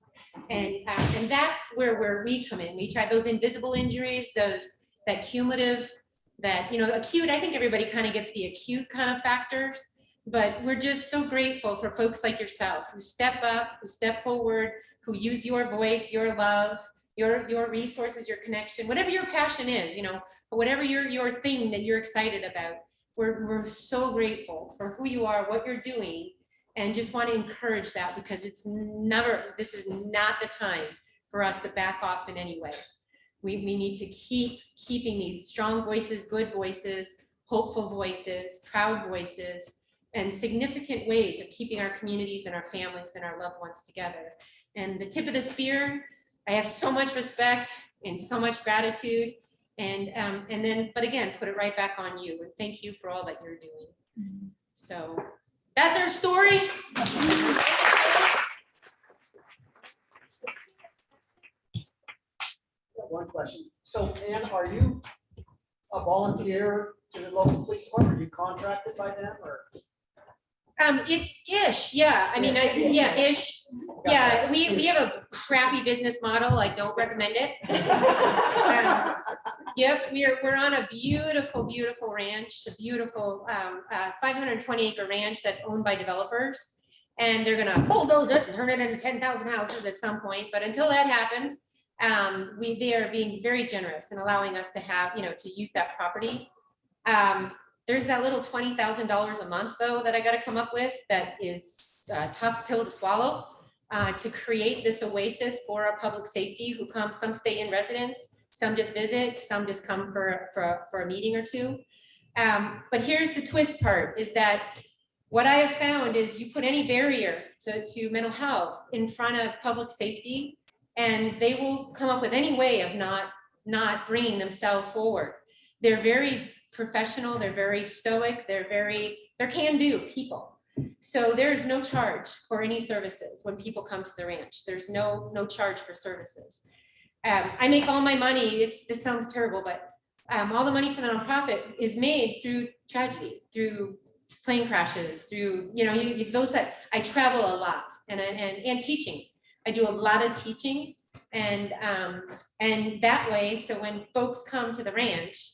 And that's where we come in. We try those invisible injuries, that cumulative, that, you know, acute. I think everybody kind of gets the acute kind of factors, but we're just so grateful for folks like yourself who step up, who step forward, who use your voice, your love, your resources, your connection, whatever your passion is, you know, whatever your thing that you're excited about. We're so grateful for who you are, what you're doing, and just want to encourage that, because this is not the time for us to back off in any way. We need to keep keeping these strong voices, good voices, hopeful voices, proud voices, and significant ways of keeping our communities and our families and our loved ones together. And the tip of the spear, I have so much respect and so much gratitude. And then, but again, put it right back on you. And thank you for all that you're doing. So that's our story. One question. So Ann, are you a volunteer to the local police department? Are you contracted by them, or? It's ish, yeah. I mean, ish. Yeah, we have a crappy business model. I don't recommend it. Yep, we're on a beautiful ranch, a beautiful 520 acre ranch that's owned by developers, and they're gonna bulldoze it and turn it into 10,000 houses at some point. But until that happens, they are being very generous and allowing us to have, to use that property. There's that little $20,000 a month though that I got to come up with that is a tough pill to swallow, to create this oasis for our public safety who come. Some stay in residence, Some just visit, some just come for a meeting or two. But here's the twist part, is that what I have found is you put any barrier to mental health in front of public safety, and they will come up with any way of not bringing themselves forward. They're very professional, they're very stoic, they're can-do people. So there is no charge for any services when people come to the ranch. There's no charge for services. I make all my money, this sounds terrible, but all the money for the nonprofit is made through tragedy, through plane crashes, through, those that I travel a lot and teaching. I do a lot of teaching and that way, so when folks come to the ranch,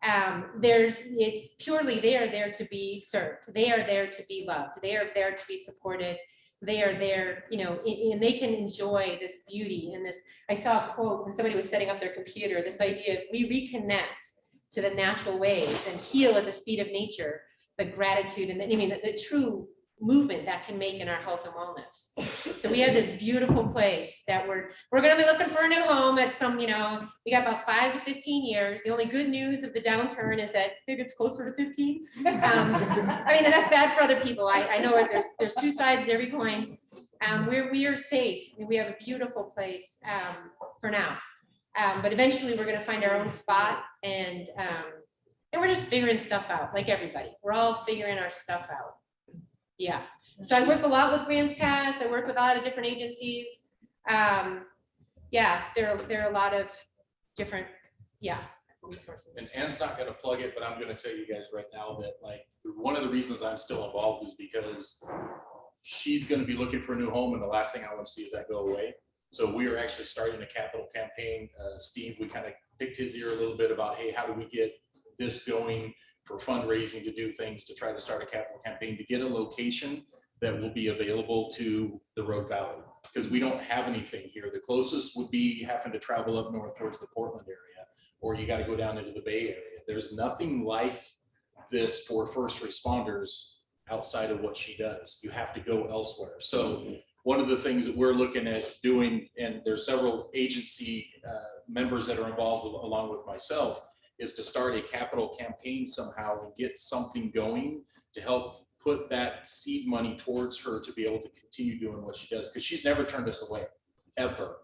it's purely they are there to be served. They are there to be loved. They are there to be supported. They are there, and they can enjoy this beauty and this. I saw a quote when somebody was setting up their computer, this idea of we reconnect to the natural ways and heal at the speed of nature, the gratitude and the true movement that can make in our health and wellness. So we have this beautiful place that we're going to be looking for a new home at some, we got about 5 to 15 years. The only good news of the downturn is that maybe it's closer to 15. That's bad for other people. I know there's two sides to every coin. We are safe. We have a beautiful place for now. But eventually we're going to find our own spot and we're just figuring stuff out like everybody. We're all figuring our stuff out. Yeah, so I work a lot with Grants Pass. I work with a lot of different agencies. Yeah, there are a lot of different, resources. And Ann's not gonna plug it, but I'm gonna tell you guys right now that one of the reasons I'm still involved is because she's gonna be looking for a new home and the last thing I want to see is that go away. So we are actually starting a capital campaign. Steve, we kind of picked his ear a little bit about, hey, how do we get this going for fundraising to do things, to try to start a capital campaign, to get a location that will be available to the Rogue Valley, because we don't have anything here. The closest would be having to travel up north towards the Portland area, or you got to go down into the Bay Area. There's nothing like this for first responders outside of what she does. You have to go elsewhere. So one of the things that we're looking at doing, and there's several agency members that are involved along with myself, is to start a capital campaign somehow and get something going to help put that seed money towards her to be able to continue doing what she does. Because she's never turned us away, ever.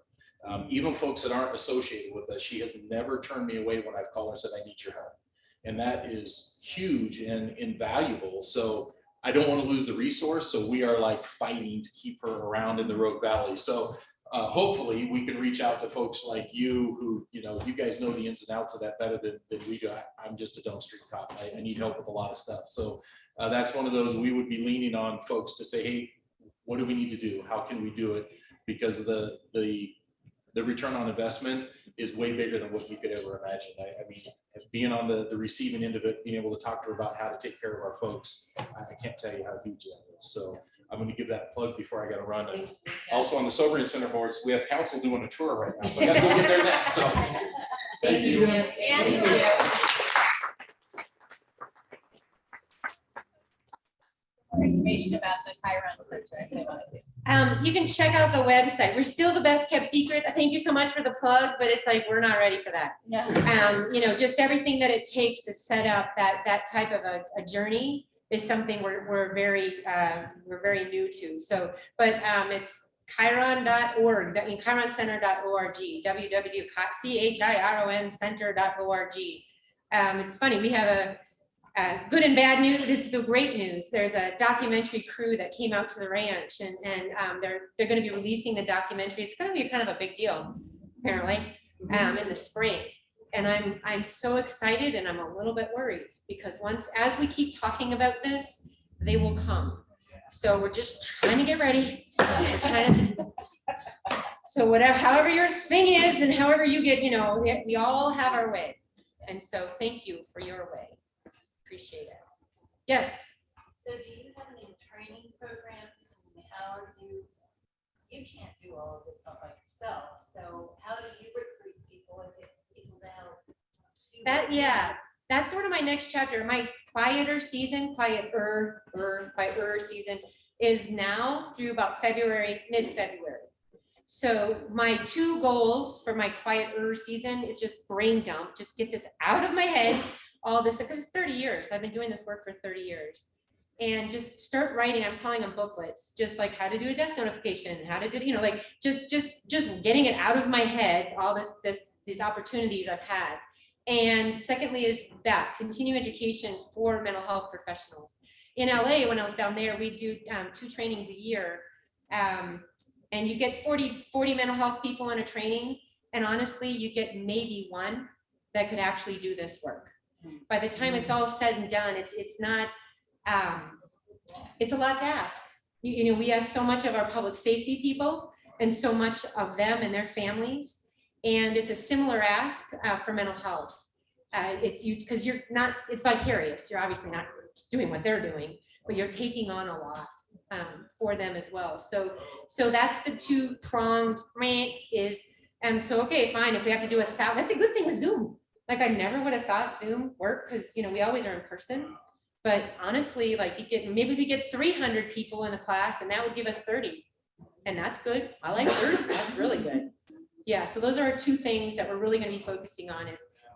Even folks that aren't associated with us, she has never turned me away when I've called her and said, I need your help. And that is huge and invaluable. So I don't want to lose the resource. So we are fighting to keep her around in the Rogue Valley. So hopefully we can reach out to folks like you who, you guys know the ins and outs of that better than we do. I'm just a Dome Street cop. I need help with a lot of stuff. So that's one of those we would be leaning on folks to say, hey, what do we need to do? How can we do it? Because the return on investment is way bigger than what we could ever imagine. Being on the receiving end of it, being able to talk to her about how to take care of our folks, I can't tell you how huge that is. So I'm going to give that plug before I got to run. And also on the Sobering Center boards, we have council doing a tour right now. So I got to go get there next. So thank you. Thank you. More information about the Chiron Center if they wanted to. You can check out the website. We're still the best kept secret. Thank you so much for the plug, but it's we're not ready for that. Yeah. Just everything that it takes to set up that type of a journey is something we're very new to. So, but it's chiron.org, chironcenter.org, www.chironcenter.org. It's funny, we have a good and bad news. It's the great news. There's a documentary crew that came out to the ranch, and they're going to be releasing the documentary. It's going to be kind of a big deal, apparently, in the spring. And I'm so excited, and I'm a little bit worried because as we keep talking about this, they will come. So we're just trying to get ready. So however your thing is, and however you get, we all have our way. And so thank you for your way. Appreciate it. Yes. So do you have any training programs? How you can't do all of this all by yourself. So how do you recruit people and get people to help? That's sort of my next chapter. My quieter season is now through about mid-February. So my 2 goals for my quieter season is just brain dump, just get this out of my head, all this, because it's 30 years. I've been doing this work for 30 years. And just start writing, I'm calling them booklets, just like how to do a death notification, how to do, like just getting it out of my head, all these opportunities I've had. And secondly is that continue education for mental health professionals. In LA, when I was down there, we do 2 trainings a year. And you get 40 mental health people in a training. And honestly, you get maybe 1 that could actually do this work. By the time it's all said and done, it's not, it's a lot to ask. We ask so much of our public safety people and so much of them and their families. And it's a similar ask for mental health. Because you're not, it's vicarious. You're obviously not doing what they're doing, but you're taking on a lot for them as well. So that's the 2-pronged rant is, so, okay, fine. If we have to do that's a good thing with Zoom. Like I never would have thought Zoom worked because, we always are in person. But honestly, like maybe we get 300 people in the class and that would give us 30. And that's good. I like 30. That's really good. Yeah, so those are our 2 things that we're really going to be focusing on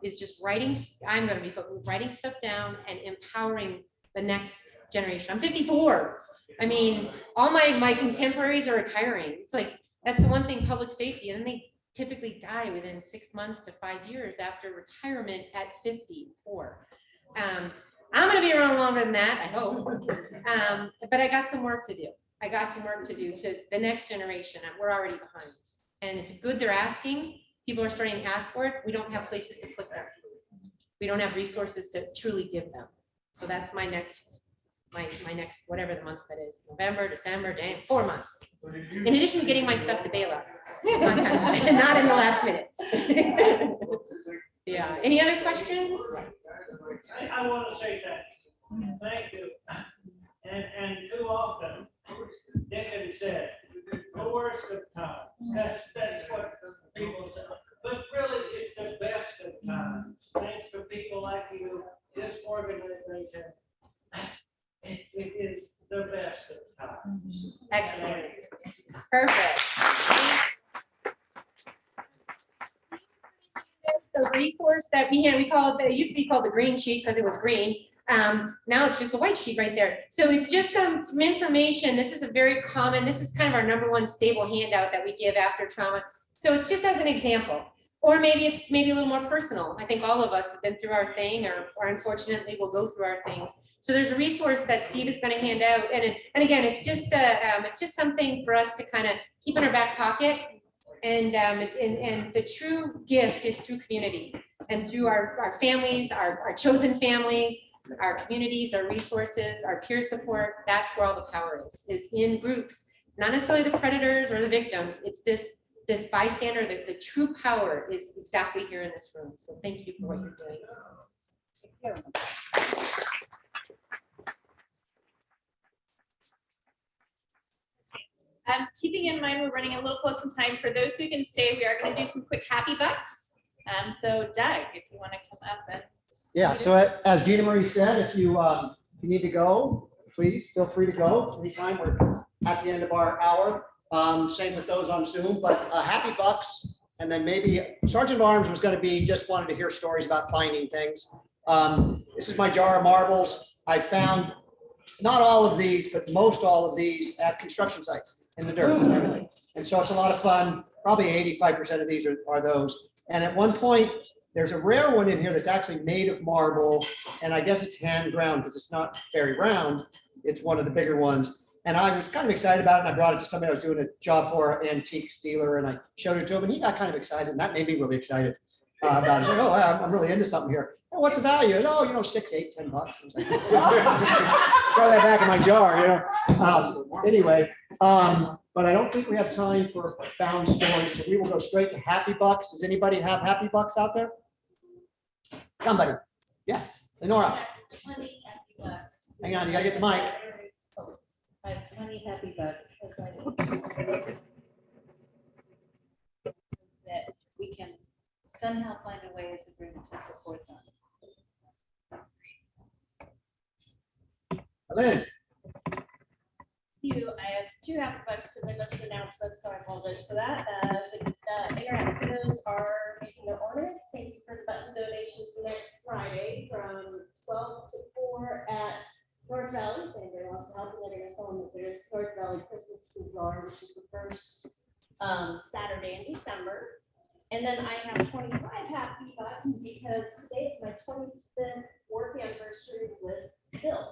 is just writing. I'm going to be writing stuff down and empowering the next generation. I'm 54. I mean, all my contemporaries are retiring. It's like, that's the one thing, public safety, and then they typically die within 6 months to 5 years after retirement at 54. I'm going to be around longer than that, I hope. But I got some work to do. I got some work to do to the next generation. We're already behind. And it's good they're asking. People are starting to ask for it. We don't have places to put them. We don't have resources to truly give them. So that's my next, whatever the month that is, November, December, January, 4 months. In addition to getting my stuff to Bela, not in the last minute. Yeah. Any other questions? I want to say thank you. And too often, Dickens said, the worst of times. That's what people say. But really, it's the best of times. Thanks to people like you, this organization, it is the best of times. Excellent. Perfect. The resource that we call it used to be called the green sheet because it was green. Now it's just the white sheet right there. So it's just some information. This is a very common, this is kind of our #1 stable handout that we give after trauma. So it's just as an example, or maybe it's a little more personal. I think all of us have been through our thing or unfortunately will go through our things. So there's a resource that Steve is going to hand out. And again, it's just something for us to kind of keep in our back pocket. And the true gift is through community and through our families, our chosen families, our communities, our resources, our peer support. That's where all the power is in groups, not necessarily the predators or the victims. It's this bystander, the true power is exactly here in this room. So thank you for what you're doing. Thank you. Keeping in mind we're running a little close in time, for those who can stay, we are going to do some quick happy bucks. So Doug, if you want to come up and yeah. So as Gina Marie said, if you need to go, please feel free to go anytime. We're at the end of our hour. Same with those on Zoom. But happy bucks, and then maybe Sergeant of Arms was going to be wanted to hear stories about finding things. This is my jar of marbles. I found not all of these, but most all of these at construction sites in the dirt. And so it's a lot of fun. Probably 85% of these are those. And at one point, there's a rare one in here that's actually made of marble. And I guess it's hand ground because it's not very round. It's one of the bigger ones. And I was kind of excited about it. And I brought it to somebody I was doing a job for, an antique dealer. And I showed it to him and he got kind of excited. And that made me really excited about it. Like, oh, I'm really into something here. Oh, what's the value? Oh, $6, $8, $10. I was like, throw that back in my jar, Anyway, but I don't think we have time for found stories, so we will go straight to happy bucks. Does anybody have happy bucks out there? Somebody? Yes, Lenora. 20 happy bucks. Hang on, you gotta get the mic. I have 20 happy bucks as I that we can somehow find a way as a group to support them. Lynn. I have 2 happy bucks bucks because I missed the announcement, so I apologize for that. The Internet Kudos are making their ornaments. Thank you for the button donations next Friday from 12 to 4 at North Valley. If anybody wants to help, they're going to sell them at their North Valley Christmas Bazaar, which is the first Saturday in December. And then I have 25 happy bucks because today is my 25th work anniversary with Bill.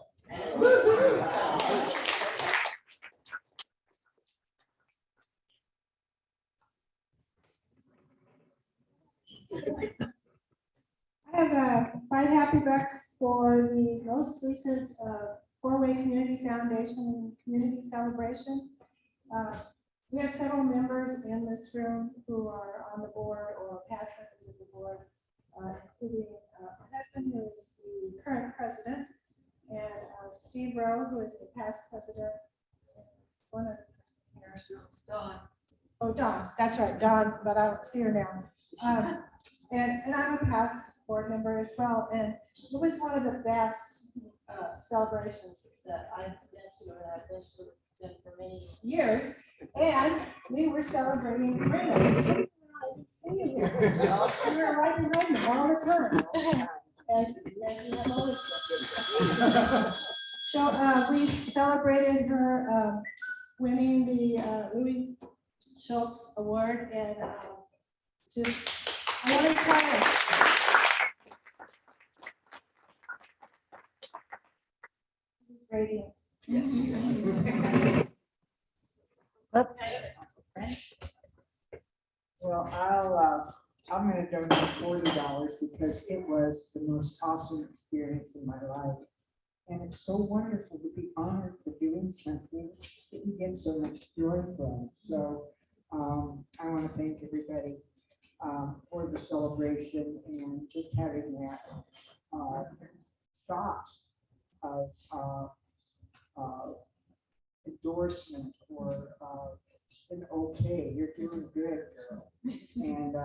I have 5 happy bucks for the most recent four-way community foundation community celebration. We have several members in this room who are on the board or past members of the board, including my husband, who is the current president, and Steve Rowe, who is the past president. One of the Dawn. Oh, Dawn, that's right, Dawn, but I don't see her now. And I'm a past board member as well, and it was one of the best celebrations that I've been to, and I've been to them for many years. And we were celebrating Brenda. I didn't see you here. We were right behind them all the time. As you have always been. So we celebrated her winning the Louis Schultz Award, and I want to try it. Radiant. Well, I'm gonna donate $40 because it was the most awesome experience in my life. And it's so wonderful to be honored for doing something that you get so much joy from. So I want to thank everybody for the celebration and just having that thought of endorsement or an okay, you're doing good, girl. And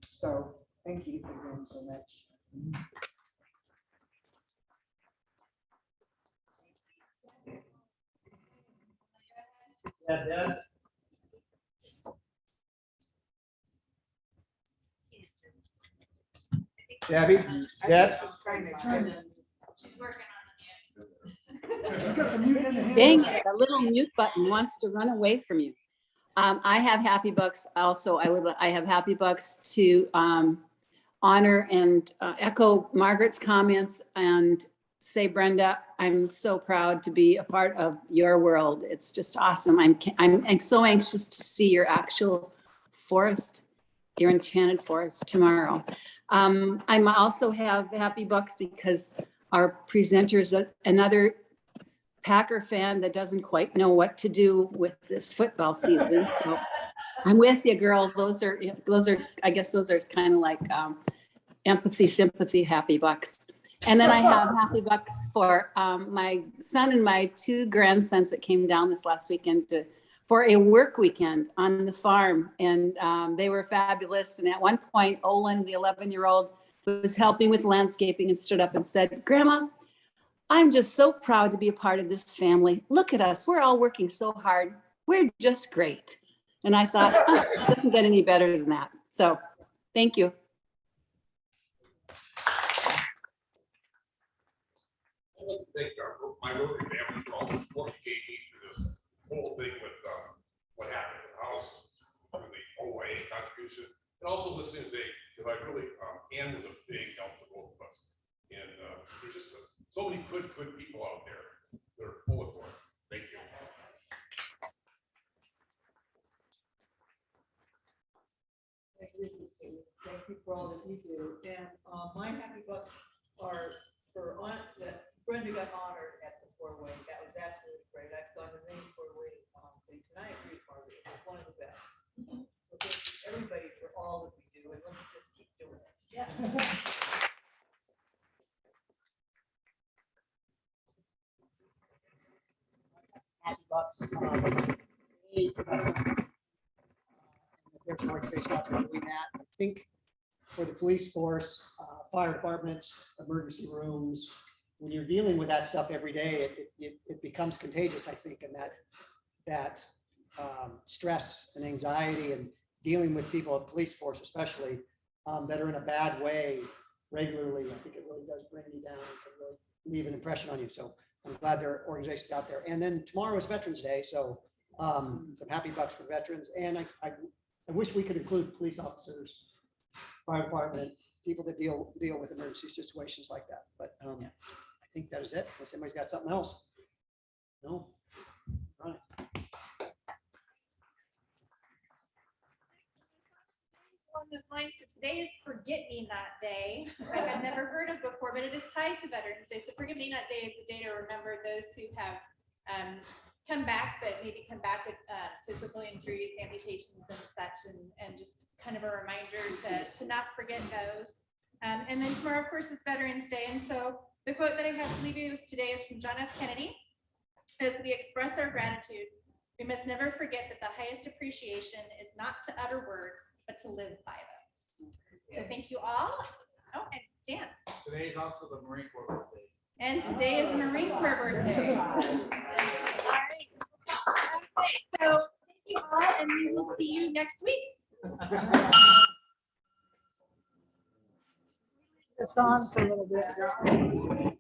so thank you again so much. Yeah, Deb. Debbie, Deb? She's working Dang it, the little mute button wants to run away from you. I have happy bucks also. I have happy bucks to honor and echo Margaret's comments and say, Brenda, I'm so proud to be a part of your world. It's just awesome. I'm so anxious to see your actual forest, your enchanted forest tomorrow. I also have happy bucks because our presenter is another Packer fan that doesn't quite know what to do with this football season. So I'm with you, girl. Those are, I guess those are kind of like empathy, sympathy, happy bucks. And then I have happy bucks for my son and my 2 grandsons that came down this last weekend for a work weekend on the farm. And they were fabulous. And at one point, Olin, the 11-year-old, was helping with landscaping and stood up and said, Grandma, I'm just so proud to be a part of this family. Look at us. We're all working so hard. We're just great. And I thought, oh, it doesn't get any better than that. So thank you. I want to thank my Rotary family for all the support you gave me through this whole thing with what happened at the house, through the OYA contribution, and also listening today, because I really, Ann was a big help to both of us. And there's just so many good people out there that are full of work. Thank you. Thank you for all that you do. And my happy bucks are for that Brenda got honored at the four-way. That was absolutely great. I've gone to many four-way things, and I agree, Margaret, it was one of the best. So thank you everybody for all that we do, and let's just keep doing it. Yes. Happy bucks. There's no organization out there doing that. I think for the police force, fire departments, emergency rooms, when you're dealing with that stuff every day, it becomes contagious, I think, and that stress and anxiety and dealing with people, police force especially, that are in a bad way regularly. I think it really does bring you down and can really leave an impression on you. So I'm glad there are organizations out there. And then tomorrow is Veterans Day, so some happy bucks for veterans. And I wish we could include police officers, fire department, people that deal with emergency situations like that. But I think that is it. Unless anybody's got something else. No. All right. Along those lines, so today is Forget Me Not Day, which I had never heard of before, but it is tied to Veterans Day. So Forget Me Not Day is a day to remember those who have come back, but maybe come back with physical injuries, amputations and such, and just kind of a reminder to not forget those. And then tomorrow, of course, is Veterans Day. And so the quote that I have to leave you with today is from John F. Kennedy. As we express our gratitude, we must never forget that the highest appreciation is not to utter words, but to live by them. So thank you all. Oh, and Dan. Today is also the Marine Corps birthday. And today is the Marine Corps birthday. All right. Okay, so thank you all, and we will see you next week. The song for a little bit.